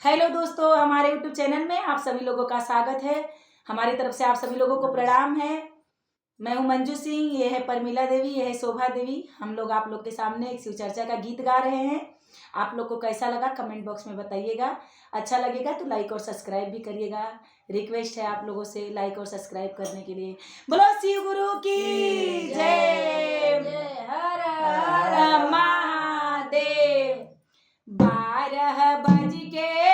Hello दोस्तों, हमारे YouTube channel में आप सभी लोगों का स्वागत है। हमारी तरफ से आप सभी लोगों को प्रणाम है। मैं हूं मंजू सिंह, ये है परमिला देवी, ये है शोभा देवी। हम लोग आप लोग के सामने एक शिव चर्चा का गीत गा रहे हैं। आप लोग को कैसा लगा कमेंट बॉक्स में बताइएगा। अच्छा लगेगा तो लाइक और सब्सक्राइब भी करिएगा। रिक्वेस्ट है आप लोगों से लाइक और सब्सक्राइब करने के लिए। बोलो शिव गुरु की जय। हर हर महादेव। 12 बज के